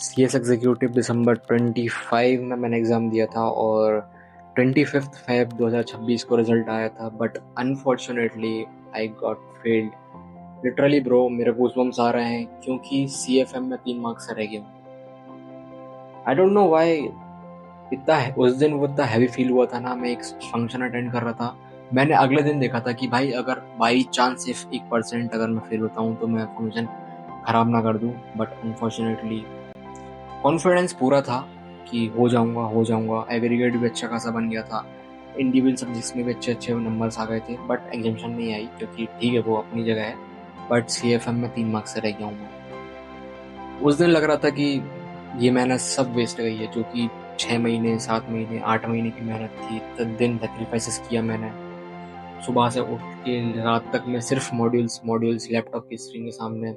CS executive दिसंबर 25 में मैंने exam दिया था और 25 फेब 2026 को रिजल्ट आया था, but unfortunately I got failed. Literally bro, मेरे गूज़बम्स आ रहे हैं क्योंकि CFM में 3 मार्क्स से रह गया हूँ। आई डोंट नो व्हाई इतना उस दिन वो इतना हैवी फील हुआ था ना। मैं एक फंक्शन अटेंड कर रहा था, मैंने अगले दिन देखा था कि भाई अगर बाई चांस सिर्फ 1% अगर मैं फेल होता हूँ तो मैं फंक्शन ख़राब ना कर दूँ, बट अनफॉर्चुनेटली कॉन्फिडेंस पूरा था कि हो जाऊंगा। एग्रीगेट भी अच्छा खासा बन गया था, इंडिविजुअल सब्जेक्ट्स में भी अच्छे अच्छे नंबर्स आ गए थे, बट एग्जामिनेशन नहीं आई क्योंकि ठीक है वो अपनी जगह है, बट CFM में 3 मार्क्स से रह गया हूँ मैं। उस दिन लग रहा था कि ये मेहनत सब वेस्ट गई है, जो कि 6 महीने 7 महीने 8 महीने की मेहनत थी। इतने दिन सेक्रीफाइसेस किया मैंने, सुबह से उठ के रात तक मैं सिर्फ मॉड्यूल्स लैपटॉप की स्क्रीन के सामने,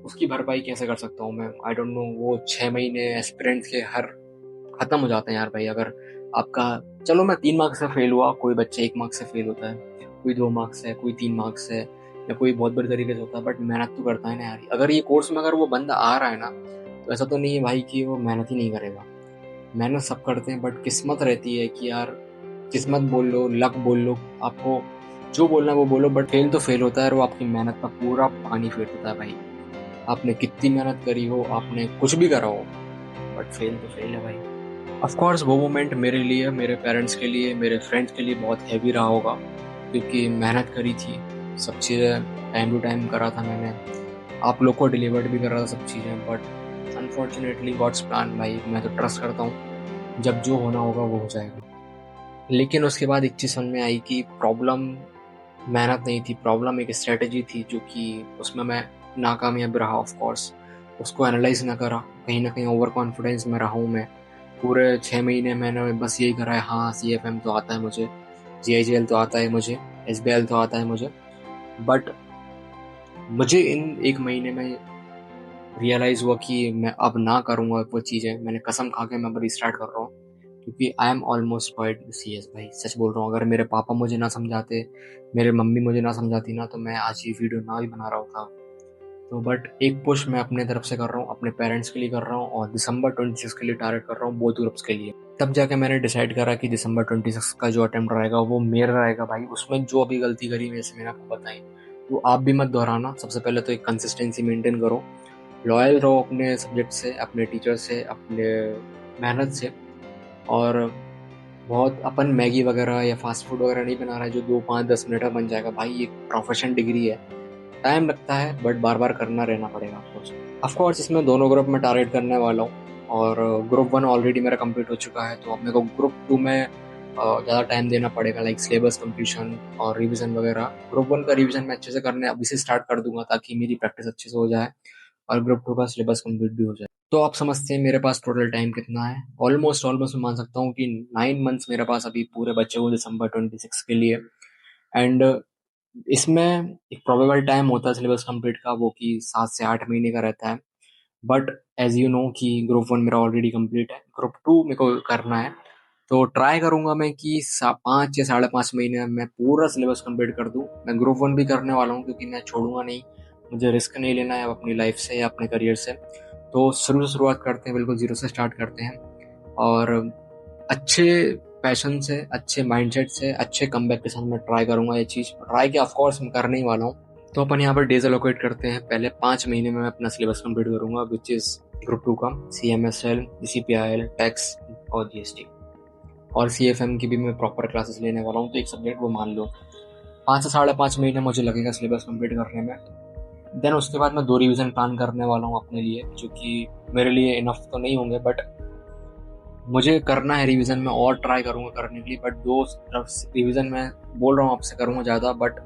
उसकी भरपाई कैसे कर सकता हूँ मैं? I don't know. वो 6 महीने एस्पिरेंट्स के हर खत्म हो जाते हैं यार भाई। अगर आपका, चलो मैं 3 मार्क्स से फेल हुआ, कोई बच्चा 1 मार्क्स से फेल होता है, कोई 2 मार्क्स है, कोई 3 मार्क्स है, या कोई बहुत बुरी तरीके से होता है, बट मेहनत तो करता है ना यार। अगर ये कोर्स में अगर वो बंदा आ रहा है ना, तो ऐसा तो नहीं है भाई कि वो मेहनत ही नहीं करेगा। मेहनत सब करते हैं, बट किस्मत रहती है कि यार, किस्मत बोल लो, लक बोल लो, आपको जो बोलना है वो बोलो, बट फेल तो फेल होता है और वो आपकी मेहनत का पूरा पानी फेर देता है भाई। आपने कितनी मेहनत करी हो, आपने कुछ भी करा हो, बट फेल तो फेल है भाई। ऑफ कोर्स वो मोमेंट मेरे लिए, मेरे पेरेंट्स के लिए, मेरे फ्रेंड्स के लिए बहुत हैवी रहा होगा, क्योंकि मेहनत करी थी, सब चीज़ें टाइम टू टाइम करा था मैंने, आप लोग को डिलीवर्ड भी कर रहा था सब चीज़ें, बट अनफॉर्चुनेटली गॉड्स प्लान भाई। मैं तो ट्रस्ट करता हूँ, जब जो होना होगा वो हो जाएगा। लेकिन उसके बाद एक चीज़ समझ में आई कि प्रॉब्लम मेहनत नहीं थी, प्रॉब्लम एक स्ट्रेटजी थी, जो कि उसमें मैं नाकामयाब रहा। ऑफ कोर्स उसको एनालाइज ना करा, कहीं ना कहीं ओवर कॉन्फिडेंस में रहा हूँ मैं। पूरे 6 महीने मैंने बस यही करा है, हाँ CFM तो आता है मुझे, GIGL तो आता है मुझे, SBL तो आता है मुझे, बट मुझे इन 1 महीने में रियलाइज़ हुआ कि मैं अब ना करूँगा वो चीज़ें। मैंने कसम खा के मैं अब रिस्टार्ट कर रहा हूँ, क्योंकि I am almost quite CS भाई, सच बोल रहा हूँ। अगर मेरे पापा मुझे ना समझाते, मेरे मम्मी मुझे ना समझाती ना, तो मैं आज ये वीडियो ना भी बना रहा होता। तो बट एक पुश मैं अपने तरफ से कर रहा हूँ, अपने पेरेंट्स के लिए कर रहा हूँ, और दिसंबर 26 के लिए टारगेट कर रहा हूँ, बोथ ग्रुप्स के लिए। तब जाके मैंने डिसाइड करा कि दिसंबर 26 का जो अटेम्प्ट रहेगा वो मेरा रहेगा भाई। उसमें जो अभी गलती करी जैसे मैंने आपको बताई, वो आप भी मत दोहराना। सबसे पहले तो एक कंसिस्टेंसी मेंटेन करो, लॉयल रहो अपने सब्जेक्ट से, अपने टीचर से, अपने मेहनत से। और बहुत अपन मैगी वगैरह या फास्ट फूड वगैरह नहीं बना रहा है जो 2 5 10 मिनट में बन जाएगा भाई। ये प्रोफेशन डिग्री है, टाइम लगता है, बट बार बार करना रहना पड़ेगा आपको। ऑफकोर्स इसमें दोनों ग्रुप में टारगेट करने वाला हूँ, और ग्रुप 1 ऑलरेडी मेरा कंप्लीट हो चुका है, तो अब मेरे को ग्रुप 2 में ज़्यादा टाइम देना पड़ेगा, लाइक सिलेबस कंप्लीशन और रिवीजन वगैरह। ग्रुप 1 का रिवीजन मैं अच्छे से करने अभी से स्टार्ट कर दूंगा, ताकि मेरी प्रैक्टिस अच्छे से हो जाए और ग्रुप 2 का सिलेबस कंप्लीट भी हो जाए। तो आप समझते हैं मेरे पास टोटल टाइम कितना है। ऑलमोस्ट मैं मान सकता हूँ कि 9 मंथ्स मेरे पास अभी पूरे बचे हुए दिसंबर 26 के लिए। एंड इसमें एक प्रोबेबल टाइम होता है सिलेबस कंप्लीट का, वो कि 7 से 8 महीने का रहता है। बट एज यू नो कि ग्रुप 1 मेरा ऑलरेडी कंप्लीट है, ग्रुप 2 मेरे को करना है, तो ट्राई करूंगा मैं कि 5 या 5.5 महीने में मैं पूरा सिलेबस कंप्लीट कर दूं। मैं ग्रुप 1 भी करने वाला हूँ, क्योंकि मैं छोड़ूंगा नहीं, मुझे रिस्क नहीं लेना है अपनी लाइफ से या अपने करियर से। तो शुरू से शुरुआत करते हैं, बिल्कुल जीरो से स्टार्ट करते हैं, और अच्छे पैशन से, अच्छे माइंडसेट से, अच्छे कमबैक के साथ मैं ट्राई करूंगा ये चीज़। ट्राई के ऑफकोर्स मैं करने ही वाला हूँ। तो अपन यहाँ पर डेज एलोकेट करते हैं। पहले 5 महीने में मैं अपना सिलेबस कंप्लीट करूंगा, विच इज़ ग्रुप 2 का CMSL, CPIL, टैक्स और GST। और CFM की भी मैं प्रॉपर क्लासेस लेने वाला हूँ, तो एक सब्जेक्ट वो मान लो 5 से 5.5 महीने मुझे लगेगा सिलेबस कंप्लीट करने में। देन उसके बाद मैं 2 रिवीजन प्लान करने वाला हूँ अपने लिए, जो कि मेरे लिए इनफ तो नहीं होंगे, बट मुझे करना है रिवीजन में, और ट्राई करूँगा करने के लिए। बट 2 रिवीजन मैं बोल रहा हूँ आपसे करूँगा ज़्यादा, बट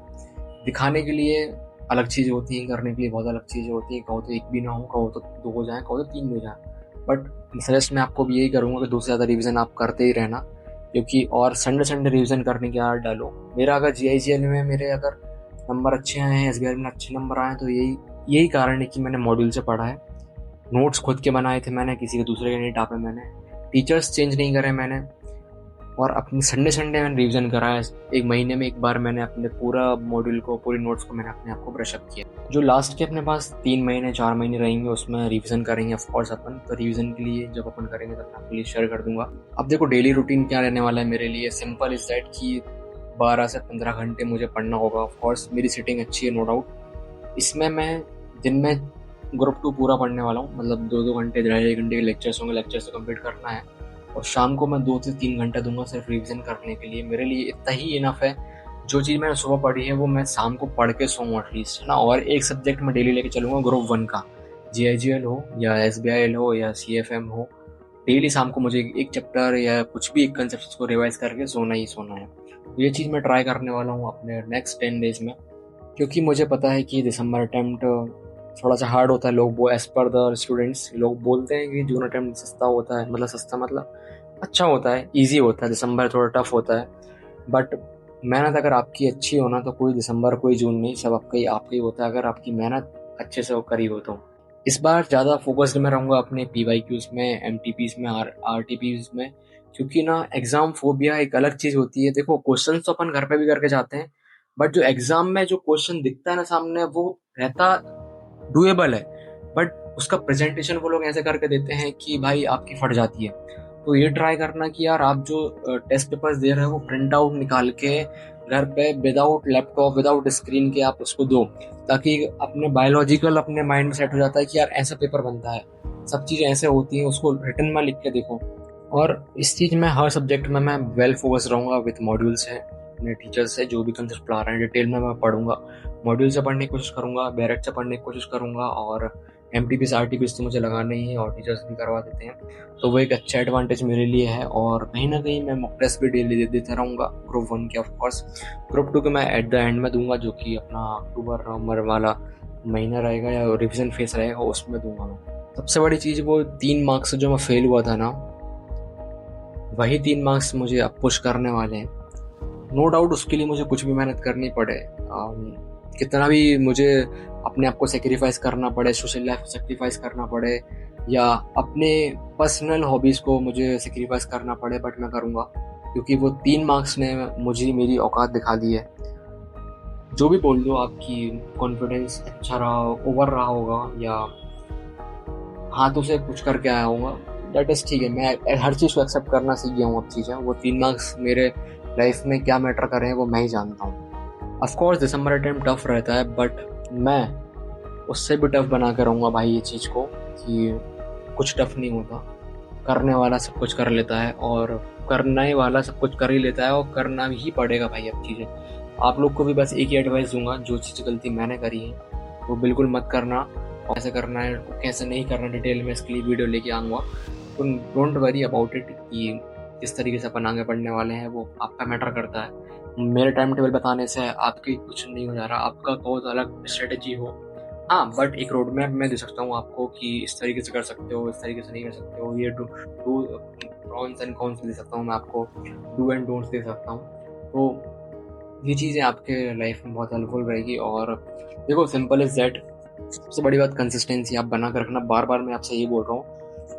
दिखाने के लिए अलग चीज़ें होती हैं, करने के लिए बहुत अलग चीज़ें होती हैं। कहो तो 1 भी ना हो, कहो तो 2 हो जाए, कहो तो 3 हो जाए, बट सजेस्ट मैं आपको भी यही करूँगा कि 2 से ज़्यादा रिवीजन आप करते ही रहना, क्योंकि और संडे रिवीजन करने की आदत डालो। मेरा अगर GIGL में मेरे अगर नंबर अच्छे आए हैं, SBI में अच्छे नंबर आए हैं, तो यही कारण है कि मैंने मॉड्यूल से पढ़ा है, नोट्स खुद के बनाए थे मैंने, किसी के दूसरे के नहीं टापे मैंने, टीचर्स चेंज नहीं करे मैंने, और अपने संडे संडे मैंने रिवीजन करा है। एक महीने में एक बार मैंने अपने पूरा मॉड्यूल को, पूरी नोट्स को मैंने अपने आप को ब्रशअप किया। जो लास्ट के अपने पास 3 महीने 4 महीने रहेंगे उसमें रिवीजन करेंगे ऑफकोर्स अपन। तो रिवीजन के लिए जब अपन करेंगे तब मैं आपके लिए शेयर कर दूंगा। अब देखो डेली रूटीन क्या रहने वाला है मेरे लिए, सिंपल इज दैट कि 12 से 15 घंटे मुझे पढ़ना होगा। ऑफकोर्स मेरी सिटिंग अच्छी है, नो डाउट। इसमें मैं दिन में ग्रुप 2 पूरा पढ़ने वाला हूँ, मतलब 2-2 घंटे 2.5 घंटे के लेक्चर्स होंगे, लेक्चर्स को कंप्लीट करना है। और शाम को मैं 2 से 3 घंटा दूंगा सिर्फ रिवीजन करने के लिए। मेरे लिए इतना ही इनफ है। जो चीज़ मैंने सुबह पढ़ी है वो मैं शाम को पढ़ के सोऊँ एटलीस्ट, है ना। और एक सब्जेक्ट मैं डेली लेके चलूँगा ग्रुप 1 का, GIGL हो या SBIL हो या CFM हो। डेली शाम को मुझे एक चैप्टर या कुछ भी एक कंसेप्ट को रिवाइज करके सोना ही सोना है। तो ये चीज़ मैं ट्राई करने वाला हूँ अपने नेक्स्ट 10 डेज में, क्योंकि मुझे पता है कि दिसंबर अटेम्प्ट थोड़ा सा हार्ड होता है। लोग वो एज पर द स्टूडेंट्स लोग बोलते हैं कि जून अटेम्प्ट सस्ता होता है, मतलब सस्ता मतलब अच्छा होता है, इजी होता है। दिसंबर थोड़ा टफ होता है, बट मेहनत अगर आपकी अच्छी हो ना तो कोई दिसंबर कोई जून नहीं, सब आपका ही होता है अगर आपकी मेहनत अच्छे से करी हो तो। इस बार ज़्यादा फोकस्ड मैं रहूँगा अपने PYQs में, MTPs में, RTPs में, क्योंकि ना एग्ज़ाम फोबिया एक अलग चीज़ होती है। देखो क्वेश्चन तो अपन घर पे भी करके जाते हैं, बट जो एग्ज़ाम में जो क्वेश्चन दिखता है ना सामने वो रहता डूएबल है, बट उसका प्रेजेंटेशन वो लोग ऐसे करके देते हैं कि भाई आपकी फट जाती है। तो ये ट्राई करना कि यार आप जो टेस्ट पेपर्स दे रहे हो वो प्रिंट आउट निकाल के घर पे विदाउट लैपटॉप विदाउट स्क्रीन के आप उसको दो, ताकि अपने बायोलॉजिकल अपने माइंड में सेट हो जाता है कि यार ऐसा पेपर बनता है, सब चीज़ें ऐसे होती हैं, उसको रिटर्न में लिख के देखो। और इस चीज़ में हर सब्जेक्ट में मैं वेल फोकस रहूँगा विथ मॉड्यूल्स है, अपने टीचर्स से जो भी कंसेप्ट पढ़ा रहे हैं डिटेल में मैं पढ़ूंगा, मॉड्यूल से पढ़ने की कोशिश करूंगा, डायरेक्ट से पढ़ने की कोशिश करूंगा। और MTPs RTPs तो मुझे लगाना ही है और टीचर्स भी करवा देते हैं, तो वो एक अच्छा एडवांटेज मेरे लिए है। और कहीं ना कहीं मैं मॉक टेस्ट भी डेली देता रहूँगा ग्रुप 1 के ऑफकोर्स। ग्रुप 2 के मैं एट द एंड में दूंगा, जो कि अपना अक्टूबर नवंबर वाला महीना रहेगा या रिविजन फेस रहेगा, उसमें दूंगा मैं। सबसे बड़ी चीज़ वो 3 मार्क्स से जो मैं फेल हुआ था ना, वही 3 मार्क्स मुझे अब पुश करने वाले हैं। नो डाउट उसके लिए मुझे कुछ भी मेहनत करनी पड़े, कितना भी मुझे अपने आप को सेक्रीफाइस करना पड़े, सोशल लाइफ को सेक्रीफाइस करना पड़े, या अपने पर्सनल हॉबीज़ को मुझे सेक्रीफाइस करना पड़े, बट मैं करूँगा, क्योंकि वो 3 मार्क्स ने मुझे मेरी औकात दिखा दी है। जो भी बोल दो, आपकी कॉन्फिडेंस अच्छा रहा, ओवर रहा होगा, या हाथों से कुछ करके आया होगा, दैट इज़ ठीक है। मैं हर चीज़ को एक्सेप्ट करना सीख गया हूँ अब चीज़ें। वो 3 मार्क्स मेरे लाइफ में क्या मैटर कर रहे हैं वो मैं ही जानता हूँ। ऑफकोर्स दिसंबर अटेम्प्ट टफ रहता है, बट मैं उससे भी टफ बना के रहूँगा भाई ये चीज़ को, कि कुछ टफ नहीं होता, करने वाला सब कुछ कर लेता है, और करने वाला सब कुछ कर ही लेता है, और करना ही पड़ेगा भाई अब चीज़ें। आप लोग को भी बस एक ही एडवाइस दूंगा, जो चीज़ गलती मैंने करी है वो बिल्कुल मत करना, और कैसे करना है कैसे नहीं करना डिटेल में इसके लिए वीडियो लेके आऊँगा। तो डोंट वरी अबाउट इट कि किस तरीके से अपन आगे बढ़ने वाले हैं, वो आपका मैटर करता है। मेरे टाइम टेबल बताने से आपके कुछ नहीं हो जा रहा, आपका बहुत अलग स्ट्रेटेजी हो। हाँ, बट एक रोड मैप मैं दे सकता हूँ आपको कि इस तरीके से कर सकते हो, इस तरीके से नहीं कर सकते हो। ये डू प्रॉन्स एंड कॉन्स दे सकता हूँ मैं आपको, डू एंड डोंट्स दे सकता हूँ। तो ये चीज़ें आपके लाइफ में बहुत हेल्पफुल रहेगी। और देखो सिंपल इज दैट, सबसे बड़ी बात कंसिस्टेंसी आप बना कर रखना। बार बार मैं आपसे ये बोल रहा हूँ,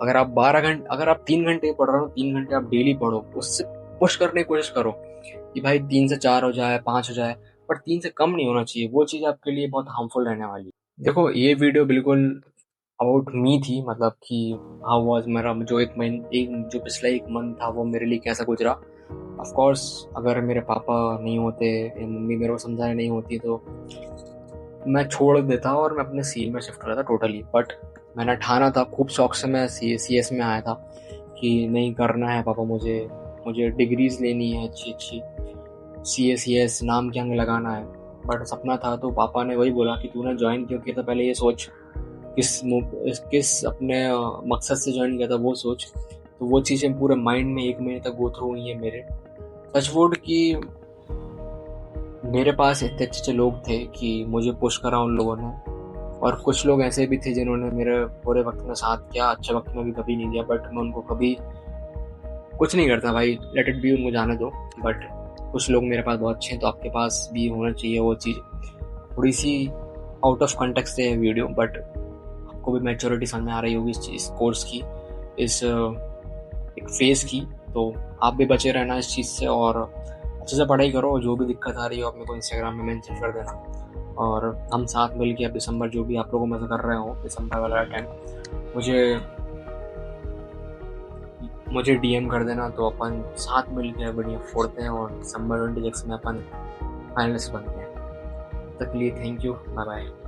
अगर आप 12 घंटे, अगर आप 3 घंटे पढ़ रहे हो, 3 घंटे आप डेली पढ़ो, उससे पुश करने की कोशिश करो कि भाई 3 से 4 हो जाए, 5 हो जाए, पर 3 से कम नहीं होना चाहिए। वो चीज़ आपके लिए बहुत हार्मफुल रहने वाली है। देखो ये वीडियो बिल्कुल अबाउट मी थी, मतलब कि हाउ वाज मेरा जो जो पिछला एक मंथ था वो मेरे लिए कैसा गुजरा। ऑफ कोर्स अगर मेरे पापा नहीं होते या मम्मी मेरे को समझाने नहीं होती तो मैं छोड़ देता और मैं अपने सी में शिफ्ट हो रहा था टोटली। बट मैंने ठाना था, खूब शौक से मैं CS में आया था कि नहीं करना है पापा, मुझे डिग्रीज लेनी है अच्छी अच्छी, CS नाम के अंग लगाना है। बट सपना था, तो पापा ने वही बोला कि तूने ज्वाइन क्यों किया था, पहले ये सोच किस अपने मकसद से ज्वाइन किया था वो सोच। तो वो चीज़ें पूरे माइंड में 1 महीने तक गो थ्रू हुई है मेरे। टचवुड कि मेरे पास इतने अच्छे लोग थे कि मुझे पुश करा उन लोगों ने, और कुछ लोग ऐसे भी थे जिन्होंने मेरे बुरे वक्त में साथ किया, अच्छे वक्त में भी कभी नहीं दिया, बट मैं उनको कभी कुछ नहीं करता भाई, लेट इट बी, उनको जाने दो। बट कुछ लोग मेरे पास बहुत अच्छे हैं, तो आपके पास भी होना चाहिए वो चीज़। थोड़ी सी आउट ऑफ कॉन्टेक्स्ट है वीडियो, बट आपको भी मैच्योरिटी समझ में आ रही होगी इस कोर्स की, इस एक फेज की। तो आप भी बचे रहना इस चीज़ से और अच्छे से पढ़ाई करो। जो भी दिक्कत आ रही हो आप मेरे को इंस्टाग्राम में मेंशन कर देना और हम साथ मिल के अब दिसंबर जो भी आप लोगों में से कर रहे हो दिसंबर वाला अटेम्प्ट मुझे डीएम कर देना, तो अपन साथ मिल के बढ़िया फोड़ते हैं और दिसंबर 26 में अपन फाइनलिस्ट बनते हैं। तब तक के लिए थैंक यू, बाय बाय।